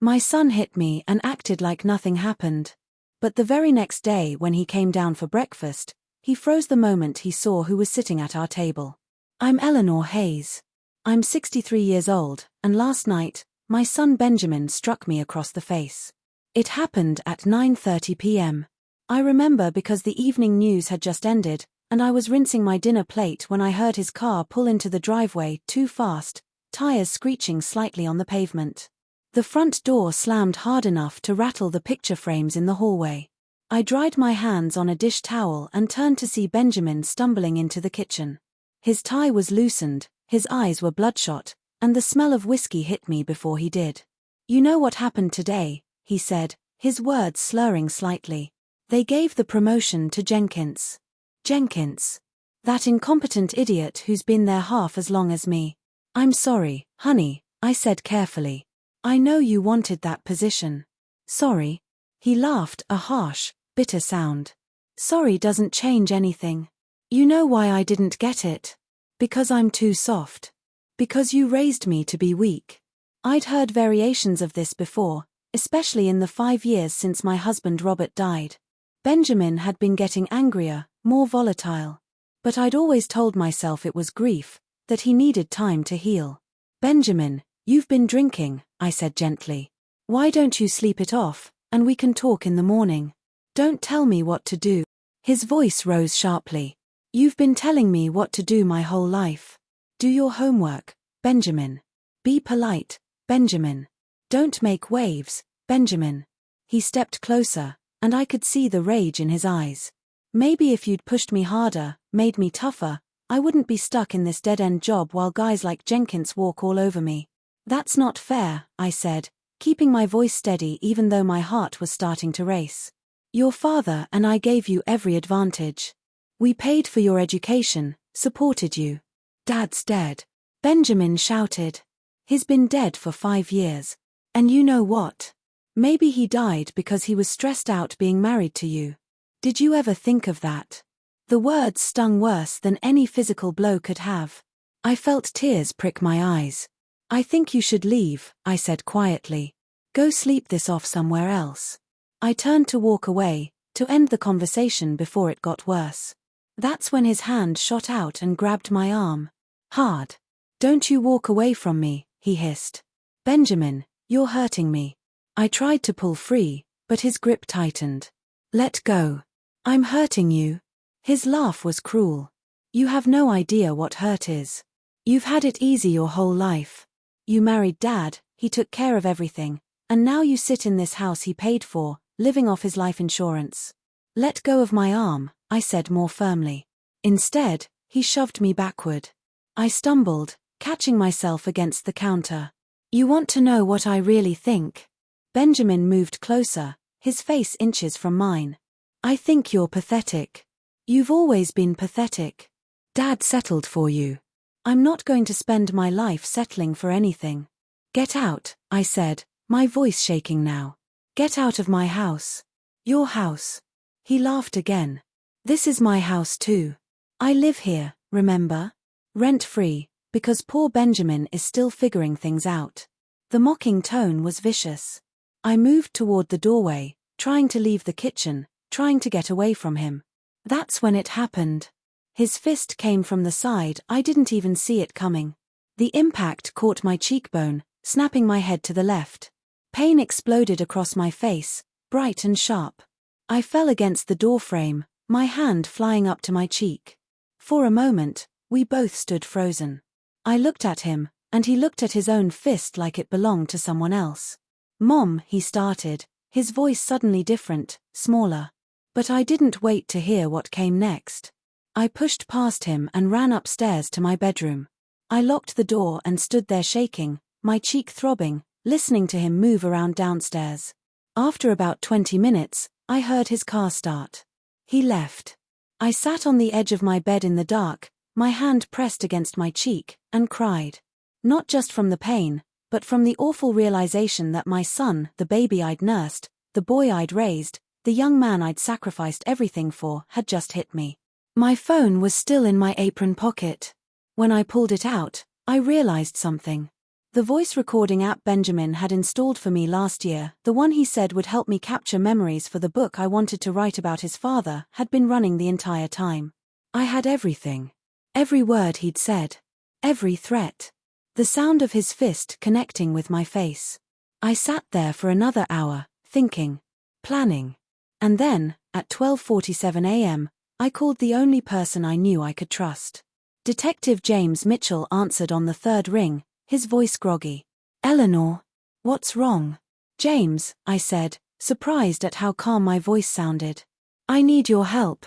My son hit me and acted like nothing happened. But the very next day when he came down for breakfast, he froze the moment he saw who was sitting at our table. I'm Eleanor Hayes. I'm 63 years old, and last night, my son Benjamin struck me across the face. It happened at 9:30 p.m. I remember because the evening news had just ended, and I was rinsing my dinner plate when I heard his car pull into the driveway too fast, tires screeching slightly on the pavement. The front door slammed hard enough to rattle the picture frames in the hallway. I dried my hands on a dish towel and turned to see Benjamin stumbling into the kitchen. His tie was loosened, his eyes were bloodshot, and the smell of whiskey hit me before he did. "You know what happened today," he said, his words slurring slightly. "They gave the promotion to Jenkins." Jenkins. That incompetent idiot who's been there half as long as me. "I'm sorry, honey," I said carefully. "I know you wanted that position." "Sorry?" He laughed, a harsh, bitter sound. "Sorry doesn't change anything. You know why I didn't get it? Because I'm too soft. Because you raised me to be weak." I'd heard variations of this before, especially in the 5 years since my husband Robert died. Benjamin had been getting angrier, more volatile. But I'd always told myself it was grief, that he needed time to heal. "Benjamin, you've been drinking," I said gently. "Why don't you sleep it off, and we can talk in the morning? Don't tell me what to do." His voice rose sharply. "You've been telling me what to do my whole life. Do your homework, Benjamin. Be polite, Benjamin. Don't make waves, Benjamin." He stepped closer, and I could see the rage in his eyes. "Maybe if you'd pushed me harder, made me tougher, I wouldn't be stuck in this dead-end job while guys like Jenkins walk all over me." "That's not fair," I said, keeping my voice steady even though my heart was starting to race. "Your father and I gave you every advantage. We paid for your education, supported you. Dad's dead," Benjamin shouted. "He's been dead for 5 years. And you know what? Maybe he died because he was stressed out being married to you. Did you ever think of that?" The words stung worse than any physical blow could have. I felt tears prick my eyes. "I think you should leave," I said quietly. "Go sleep this off somewhere else." I turned to walk away, to end the conversation before it got worse. That's when his hand shot out and grabbed my arm. Hard. "Don't you walk away from me," he hissed. "Benjamin, you're hurting me." I tried to pull free, but his grip tightened. "Let go. I'm hurting you." His laugh was cruel. "You have no idea what hurt is. You've had it easy your whole life. You married Dad, he took care of everything, and now you sit in this house he paid for, living off his life insurance." "Let go of my arm," I said more firmly. Instead, he shoved me backward. I stumbled, catching myself against the counter. "You want to know what I really think?" Benjamin moved closer, his face inches from mine. "I think you're pathetic. You've always been pathetic. Dad settled for you. I'm not going to spend my life settling for anything." "Get out," I said, my voice shaking now. "Get out of my house. Your house." He laughed again. "This is my house too. I live here, remember? Rent-free, because poor Benjamin is still figuring things out." The mocking tone was vicious. I moved toward the doorway, trying to leave the kitchen, trying to get away from him. That's when it happened. His fist came from the side. I didn't even see it coming. The impact caught my cheekbone, snapping my head to the left. Pain exploded across my face, bright and sharp. I fell against the doorframe, my hand flying up to my cheek. For a moment, we both stood frozen. I looked at him, and he looked at his own fist like it belonged to someone else. "Mom," he started, his voice suddenly different, smaller. But I didn't wait to hear what came next. I pushed past him and ran upstairs to my bedroom. I locked the door and stood there shaking, my cheek throbbing, listening to him move around downstairs. After about 20 minutes, I heard his car start. He left. I sat on the edge of my bed in the dark, my hand pressed against my cheek, and cried. Not just from the pain, but from the awful realization that my son, the baby I'd nursed, the boy I'd raised, the young man I'd sacrificed everything for, had just hit me. My phone was still in my apron pocket. When I pulled it out, I realized something. The voice recording app Benjamin had installed for me last year, the one he said would help me capture memories for the book I wanted to write about his father, had been running the entire time. I had everything. Every word he'd said. Every threat. The sound of his fist connecting with my face. I sat there for another hour, thinking. Planning. And then, at 12:47 a.m., I called the only person I knew I could trust. Detective James Mitchell answered on the third ring, his voice groggy. "Eleanor? What's wrong?" "James," I said, surprised at how calm my voice sounded. "I need your help.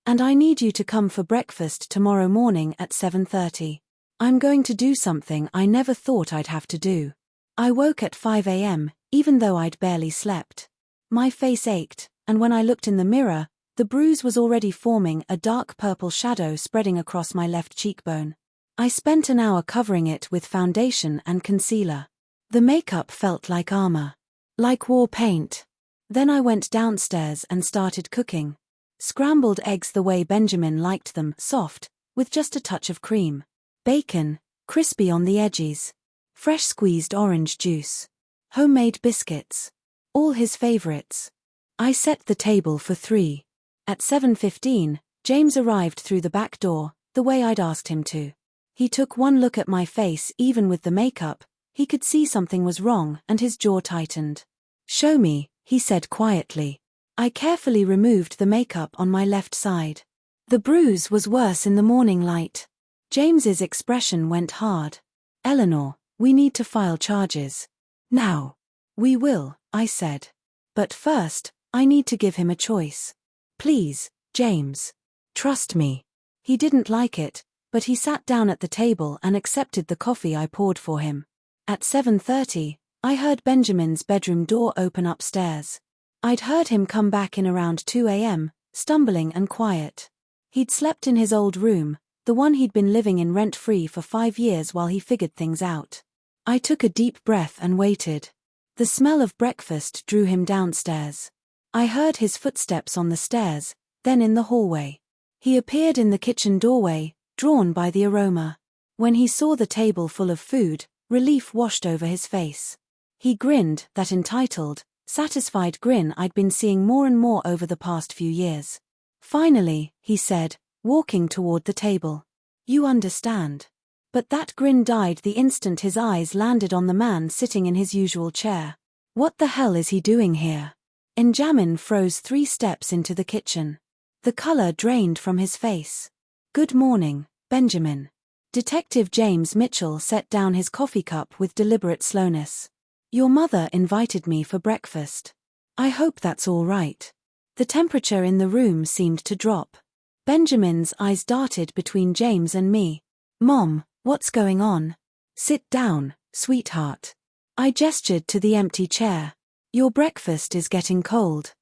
And I need you to come for breakfast tomorrow morning at 7:30. I'm going to do something I never thought I'd have to do." I woke at 5 a.m., even though I'd barely slept. My face ached, and when I looked in the mirror, the bruise was already forming a dark purple shadow spreading across my left cheekbone. I spent an hour covering it with foundation and concealer. The makeup felt like armor. Like war paint. Then I went downstairs and started cooking. Scrambled eggs the way Benjamin liked them, soft, with just a touch of cream. Bacon, crispy on the edges. Fresh squeezed orange juice. Homemade biscuits. All his favorites. I set the table for 3. At 7:15, James arrived through the back door, the way I'd asked him to. He took one look at my face. Even with the makeup, he could see something was wrong, and his jaw tightened. "Show me," he said quietly. I carefully removed the makeup on my left side. The bruise was worse in the morning light. James's expression went hard. "Eleanor, we need to file charges. Now." "We will," I said. "But first, I need to give him a choice. Please, James. Trust me." He didn't like it, but he sat down at the table and accepted the coffee I poured for him. At 7:30, I heard Benjamin's bedroom door open upstairs. I'd heard him come back in around 2 a.m., stumbling and quiet. He'd slept in his old room, the one he'd been living in rent-free for 5 years while he figured things out. I took a deep breath and waited. The smell of breakfast drew him downstairs. I heard his footsteps on the stairs, then in the hallway. He appeared in the kitchen doorway, drawn by the aroma. When he saw the table full of food, relief washed over his face. He grinned, that entitled, satisfied grin I'd been seeing more and more over the past few years. "Finally," he said, walking toward the table. "You understand." But that grin died the instant his eyes landed on the man sitting in his usual chair. "What the hell is he doing here?" Benjamin froze 3 steps into the kitchen. The color drained from his face. "Good morning, Benjamin." Detective James Mitchell set down his coffee cup with deliberate slowness. "Your mother invited me for breakfast. I hope that's all right." The temperature in the room seemed to drop. Benjamin's eyes darted between James and me. "Mom, what's going on?" "Sit down, sweetheart." I gestured to the empty chair. "Your breakfast is getting cold."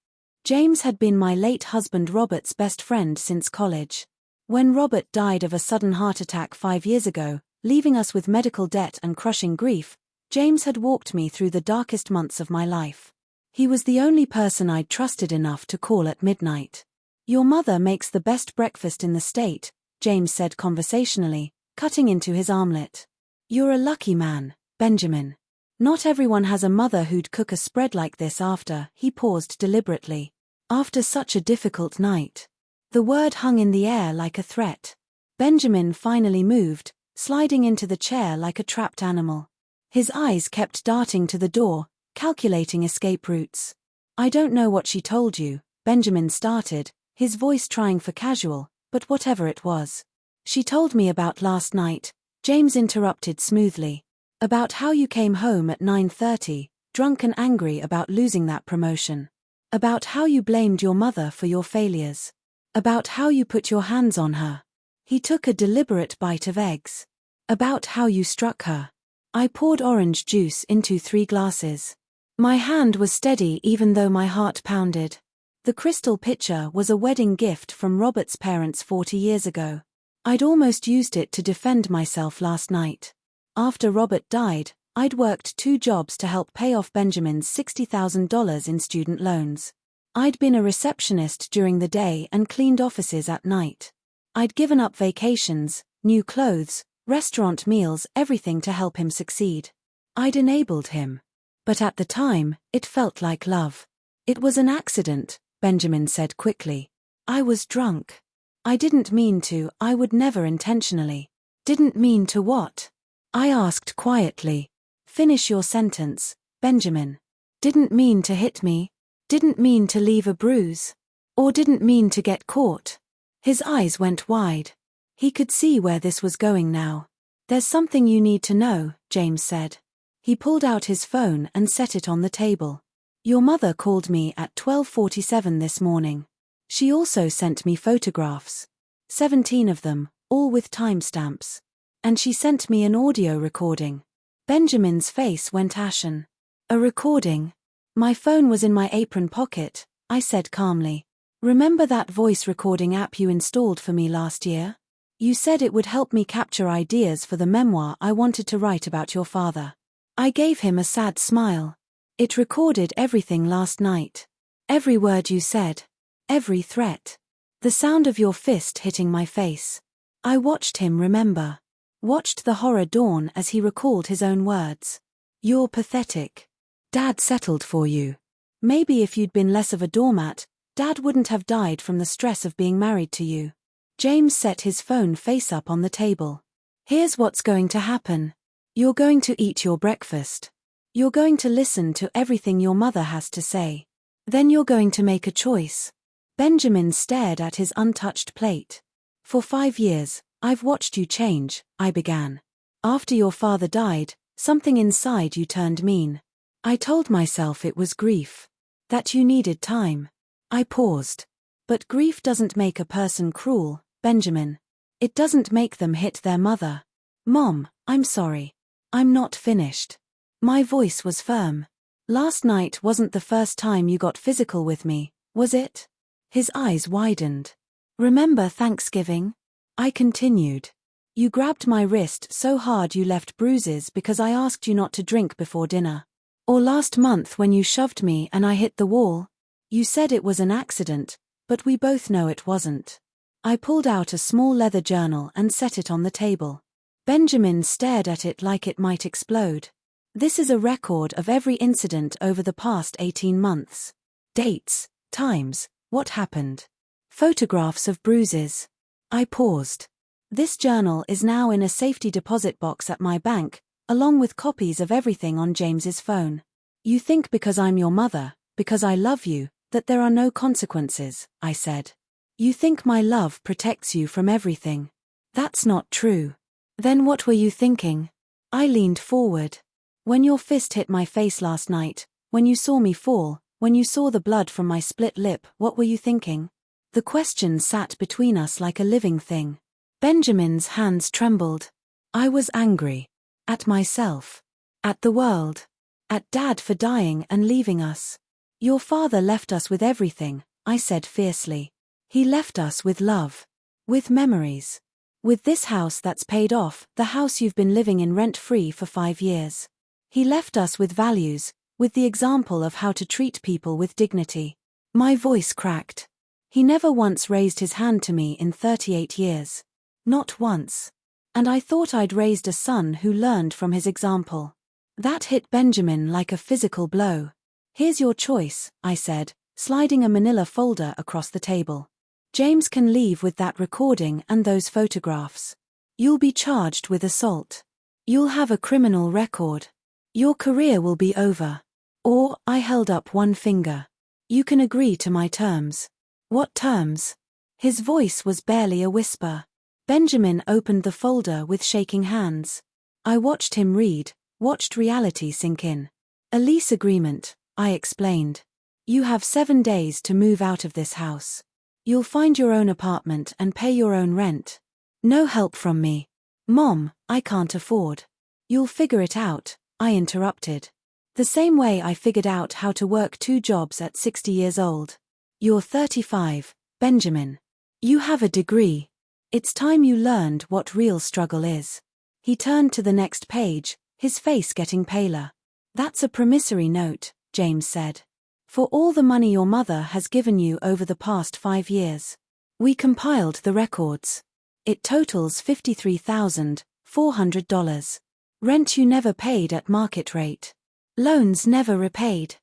James had been my late husband Robert's best friend since college. When Robert died of a sudden heart attack 5 years ago, leaving us with medical debt and crushing grief, James had walked me through the darkest months of my life. He was the only person I'd trusted enough to call at midnight. "Your mother makes the best breakfast in the state," James said conversationally, cutting into his omelette. "You're a lucky man, Benjamin. Not everyone has a mother who'd cook a spread like this after," he paused deliberately. "After such a difficult night." The word hung in the air like a threat. Benjamin finally moved, sliding into the chair like a trapped animal. His eyes kept darting to the door, calculating escape routes. "I don't know what she told you," Benjamin started, his voice trying for casual, but whatever it was. "She told me about last night," James interrupted smoothly. "About how you came home at 9:30, drunk and angry about losing that promotion. About how you blamed your mother for your failures. About how you put your hands on her." He took a deliberate bite of eggs. "About how you struck her." I poured orange juice into 3 glasses. My hand was steady even though my heart pounded. The crystal pitcher was a wedding gift from Robert's parents 40 years ago. I'd almost used it to defend myself last night. After Robert died, I'd worked 2 jobs to help pay off Benjamin's $60,000 in student loans. I'd been a receptionist during the day and cleaned offices at night. I'd given up vacations, new clothes, restaurant meals, everything to help him succeed. I'd enabled him. But at the time, it felt like love. It was an accident, Benjamin said quickly. I was drunk. I didn't mean to, I would never intentionally. Didn't mean to what? I asked quietly. Finish your sentence, Benjamin. Didn't mean to hit me. Didn't mean to leave a bruise. Or didn't mean to get caught. His eyes went wide. He could see where this was going now. There's something you need to know, James said. He pulled out his phone and set it on the table. Your mother called me at 12:47 this morning. She also sent me photographs. 17 of them, all with timestamps. And she sent me an audio recording. Benjamin's face went ashen. A recording? My phone was in my apron pocket, I said calmly. Remember that voice recording app you installed for me last year? You said it would help me capture ideas for the memoir I wanted to write about your father. I gave him a sad smile. It recorded everything last night. Every word you said. Every threat. The sound of your fist hitting my face. I watched him remember. Watched the horror dawn as he recalled his own words. You're pathetic. Dad settled for you. Maybe if you'd been less of a doormat, Dad wouldn't have died from the stress of being married to you. James set his phone face up on the table. Here's what's going to happen. You're going to eat your breakfast. You're going to listen to everything your mother has to say. Then you're going to make a choice. Benjamin stared at his untouched plate. For 5 years, I've watched you change, I began. After your father died, something inside you turned mean. I told myself it was grief. That you needed time. I paused. But grief doesn't make a person cruel, Benjamin. It doesn't make them hit their mother. Mom, I'm sorry. I'm not finished. My voice was firm. Last night wasn't the first time you got physical with me, was it? His eyes widened. Remember Thanksgiving? I continued. You grabbed my wrist so hard you left bruises because I asked you not to drink before dinner. Or last month when you shoved me and I hit the wall? You said it was an accident, but we both know it wasn't. I pulled out a small leather journal and set it on the table. Benjamin stared at it like it might explode. This is a record of every incident over the past 18 months. Dates, times, what happened. Photographs of bruises. I paused. This journal is now in a safety deposit box at my bank, along with copies of everything on James's phone. You think because I'm your mother, because I love you, that there are no consequences, I said. You think my love protects you from everything. That's not true. Then what were you thinking? I leaned forward. When your fist hit my face last night, when you saw me fall, when you saw the blood from my split lip, what were you thinking? The question sat between us like a living thing. Benjamin's hands trembled. I was angry. At myself. At the world. At Dad for dying and leaving us. Your father left us with everything, I said fiercely. He left us with love. With memories. With this house that's paid off, the house you've been living in rent-free for 5 years. He left us with values, with the example of how to treat people with dignity. My voice cracked. He never once raised his hand to me in 38 years. Not once. And I thought I'd raised a son who learned from his example. That hit Benjamin like a physical blow. Here's your choice, I said, sliding a manila folder across the table. James can leave with that recording and those photographs. You'll be charged with assault. You'll have a criminal record. Your career will be over. Or, I held up one finger. You can agree to my terms. What terms? His voice was barely a whisper. Benjamin opened the folder with shaking hands. I watched him read, watched reality sink in. A lease agreement, I explained. You have 7 days to move out of this house. You'll find your own apartment and pay your own rent. No help from me. Mom, I can't afford. You'll figure it out, I interrupted. The same way I figured out how to work 2 jobs at 60 years old. You're 35, Benjamin. You have a degree. It's time you learned what real struggle is. He turned to the next page, his face getting paler. That's a promissory note, James said. For all the money your mother has given you over the past 5 years. We compiled the records. It totals $53,400. Rent you never paid at market rate. Loans never repaid.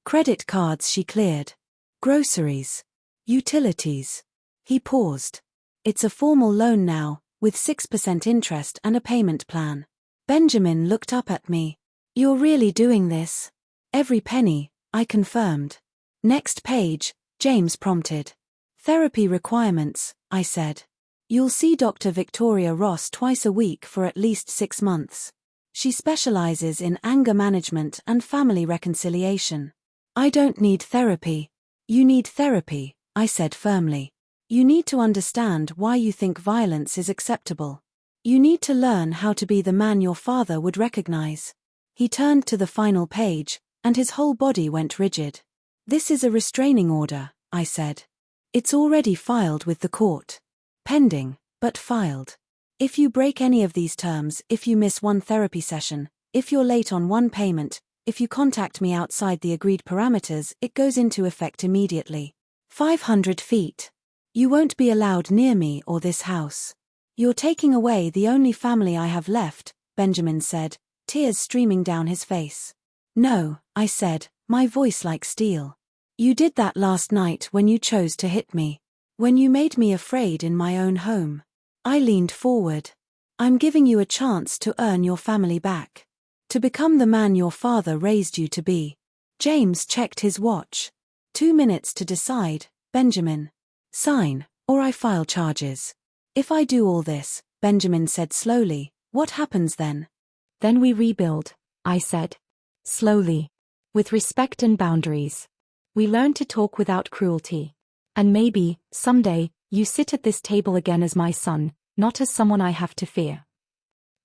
Credit cards she cleared. Groceries. Utilities. He paused. It's a formal loan now, with 6% interest and a payment plan. Benjamin looked up at me. You're really doing this? Every penny, I confirmed. Next page, James prompted. Therapy requirements, I said. You'll see Dr. Victoria Ross twice a week for at least 6 months. She specializes in anger management and family reconciliation. I don't need therapy. You need therapy, I said firmly. You need to understand why you think violence is acceptable. You need to learn how to be the man your father would recognize. He turned to the final page, and his whole body went rigid. This is a restraining order, I said. It's already filed with the court. Pending, but filed. If you break any of these terms, if you miss one therapy session, if you're late on one payment, if you contact me outside the agreed parameters, it goes into effect immediately. 500 feet. You won't be allowed near me or this house. You're taking away the only family I have left, Benjamin said, tears streaming down his face. No, I said, my voice like steel. You did that last night when you chose to hit me. When you made me afraid in my own home. I leaned forward. I'm giving you a chance to earn your family back. To become the man your father raised you to be. James checked his watch. 2 minutes to decide, Benjamin. Sign, or I file charges. If I do all this, Benjamin said slowly, what happens then? Then we rebuild, I said. Slowly. With respect and boundaries. We learn to talk without cruelty. And maybe, someday, you sit at this table again as my son, not as someone I have to fear.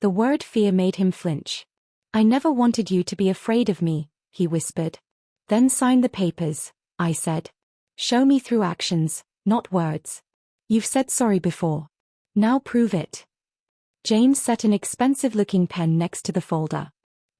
The word fear made him flinch. I never wanted you to be afraid of me, he whispered. Then sign the papers, I said. Show me through actions, not words. You've said sorry before. Now prove it. James set an expensive-looking pen next to the folder.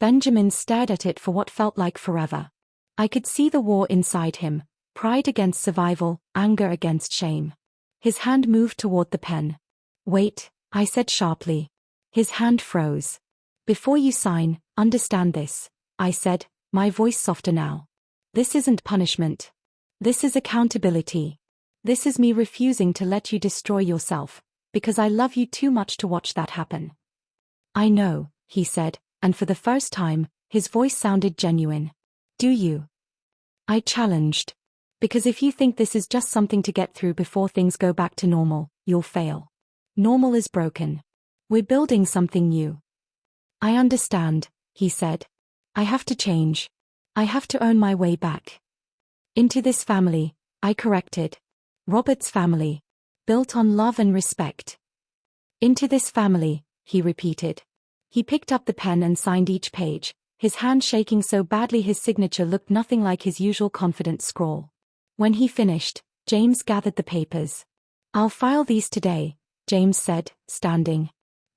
Benjamin stared at it for what felt like forever. I could see the war inside him, pride against survival, anger against shame. His hand moved toward the pen. Wait, I said sharply. His hand froze. Before you sign, understand this, I said, my voice softer now. This isn't punishment. This is accountability. This is me refusing to let you destroy yourself, because I love you too much to watch that happen. I know, he said, and for the first time, his voice sounded genuine. Do you? I challenged. Because if you think this is just something to get through before things go back to normal, you'll fail. Normal is broken. We're building something new. I understand, he said. I have to change. I have to earn my way back. Into this family, I corrected. Robert's family. Built on love and respect. Into this family, he repeated. He picked up the pen and signed each page, his hand shaking so badly his signature looked nothing like his usual confident scrawl. When he finished, James gathered the papers. I'll file these today, James said, standing.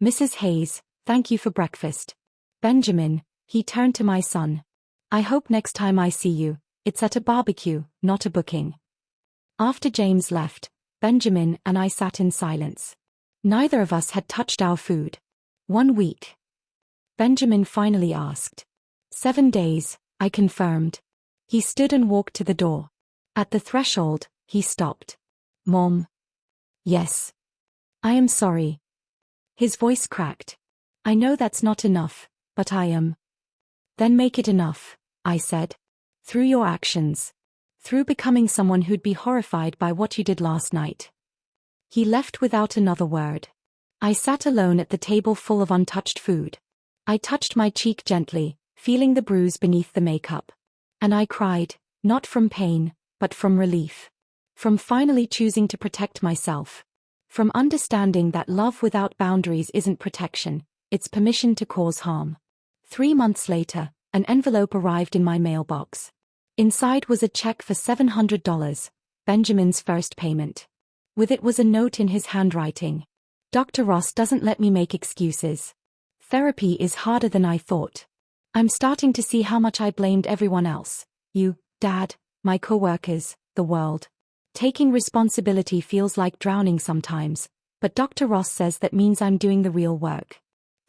Mrs. Hayes, thank you for breakfast. Benjamin, he turned to my son. I hope next time I see you, it's at a barbecue, not a booking. After James left, Benjamin and I sat in silence. Neither of us had touched our food. 1 week. Benjamin finally asked. 7 days, I confirmed. He stood and walked to the door. At the threshold, he stopped. Mom. Yes. I am sorry. His voice cracked. I know that's not enough, but I am. Then make it enough, I said. Through your actions. Through becoming someone who'd be horrified by what you did last night. He left without another word. I sat alone at the table full of untouched food. I touched my cheek gently, feeling the bruise beneath the makeup. And I cried, not from pain, but from relief. From finally choosing to protect myself. From understanding that love without boundaries isn't protection, it's permission to cause harm. 3 months later, an envelope arrived in my mailbox. Inside was a check for $700, Benjamin's first payment. With it was a note in his handwriting. Dr. Ross doesn't let me make excuses. Therapy is harder than I thought. I'm starting to see how much I blamed everyone else. You, Dad, my co-workers, the world. Taking responsibility feels like drowning sometimes, but Dr. Ross says that means I'm doing the real work.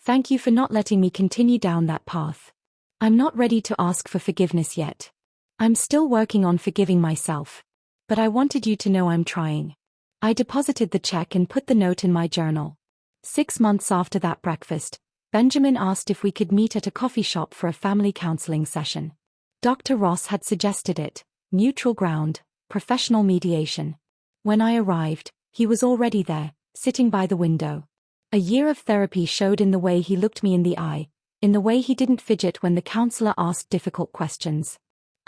Thank you for not letting me continue down that path. I'm not ready to ask for forgiveness yet. I'm still working on forgiving myself. But I wanted you to know I'm trying. I deposited the check and put the note in my journal. 6 months after that breakfast, Benjamin asked if we could meet at a coffee shop for a family counseling session. Dr. Ross had suggested it, neutral ground, professional mediation. When I arrived, he was already there, sitting by the window. A year of therapy showed in the way he looked me in the eye, in the way he didn't fidget when the counselor asked difficult questions.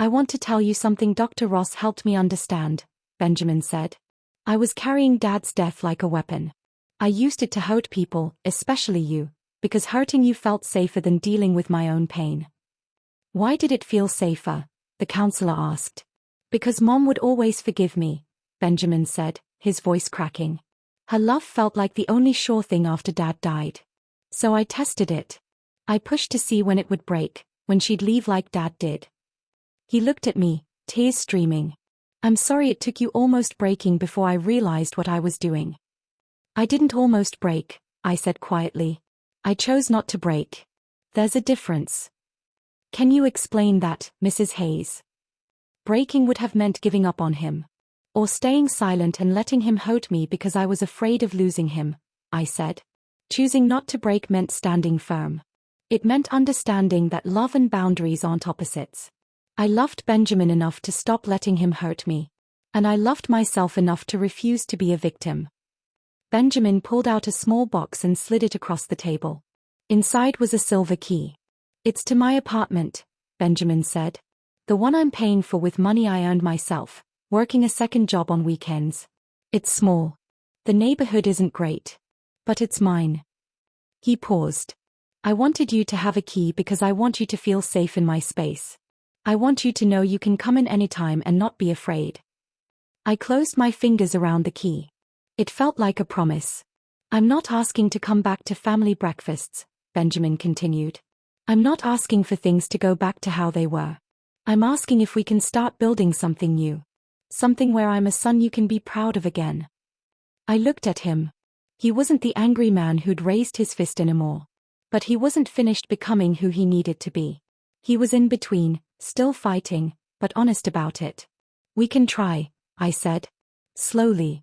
I want to tell you something Dr. Ross helped me understand, Benjamin said. I was carrying Dad's death like a weapon. I used it to hurt people, especially you, because hurting you felt safer than dealing with my own pain. Why did it feel safer? The counselor asked. Because Mom would always forgive me, Benjamin said, his voice cracking. Her love felt like the only sure thing after Dad died. So I tested it. I pushed to see when it would break, when she'd leave like Dad did. He looked at me, tears streaming. I'm sorry it took you almost breaking before I realized what I was doing. I didn't almost break, I said quietly. I chose not to break. There's a difference. Can you explain that, Mrs. Hayes? Breaking would have meant giving up on him. Or staying silent and letting him hurt me because I was afraid of losing him, I said. Choosing not to break meant standing firm. It meant understanding that love and boundaries aren't opposites. I loved Benjamin enough to stop letting him hurt me. And I loved myself enough to refuse to be a victim. Benjamin pulled out a small box and slid it across the table. Inside was a silver key. It's to my apartment, Benjamin said. The one I'm paying for with money I earned myself, working a second job on weekends. It's small. The neighborhood isn't great. But it's mine. He paused. I wanted you to have a key because I want you to feel safe in my space. I want you to know you can come in anytime and not be afraid. I closed my fingers around the key. It felt like a promise. I'm not asking to come back to family breakfasts, Benjamin continued. I'm not asking for things to go back to how they were. I'm asking if we can start building something new. Something where I'm a son you can be proud of again. I looked at him. He wasn't the angry man who'd raised his fist anymore. But he wasn't finished becoming who he needed to be. He was in between, still fighting, but honest about it. We can try, I said. Slowly.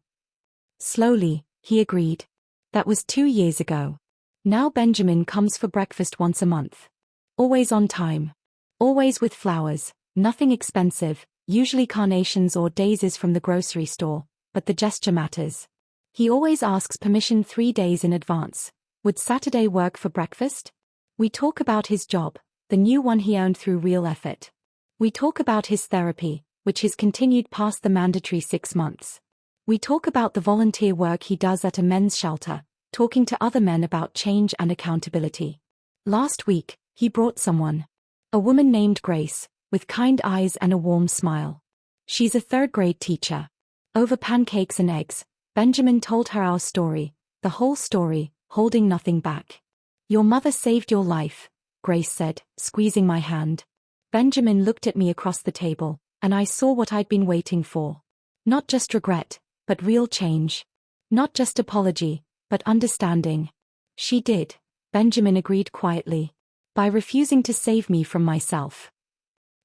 Slowly, he agreed. That was 2 years ago. Now Benjamin comes for breakfast once a month. Always on time. Always with flowers, nothing expensive, usually carnations or daisies from the grocery store, but the gesture matters. He always asks permission 3 days in advance. Would Saturday work for breakfast? We talk about his job, the new one he earned through real effort. We talk about his therapy, which has continued past the mandatory 6 months. We talk about the volunteer work he does at a men's shelter, talking to other men about change and accountability. Last week, he brought someone. A woman named Grace, with kind eyes and a warm smile. She's a third-grade teacher. Over pancakes and eggs, Benjamin told her our story, the whole story, holding nothing back. Your mother saved your life, Grace said, squeezing my hand. Benjamin looked at me across the table, and I saw what I'd been waiting for. Not just regret, but real change. Not just apology, but understanding. She did, Benjamin agreed quietly. By refusing to save me from myself.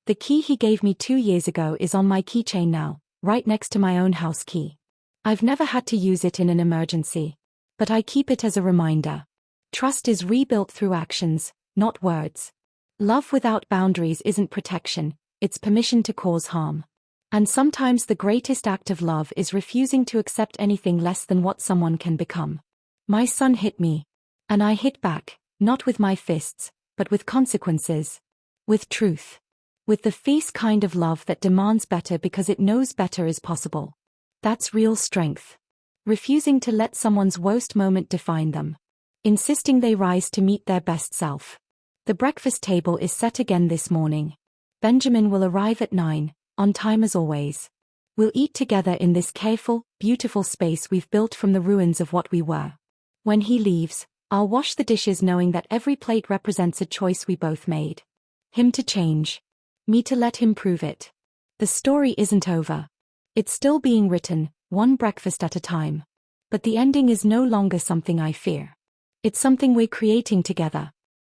The key he gave me 2 years ago is on my keychain now, right next to my own house key. I've never had to use it in an emergency. But I keep it as a reminder. Trust is rebuilt through actions, not words. Love without boundaries isn't protection, it's permission to cause harm. And sometimes the greatest act of love is refusing to accept anything less than what someone can become. My son hit me. And I hit back, not with my fists, but with consequences. With truth. With the fierce kind of love that demands better because it knows better is possible. That's real strength. Refusing to let someone's worst moment define them. Insisting they rise to meet their best self. The breakfast table is set again this morning. Benjamin will arrive at 9, on time as always. We'll eat together in this careful, beautiful space we've built from the ruins of what we were. When he leaves, I'll wash the dishes knowing that every plate represents a choice we both made. Him to change. Me to let him prove it. The story isn't over. It's still being written, one breakfast at a time. But the ending is no longer something I fear. It's something we're creating together.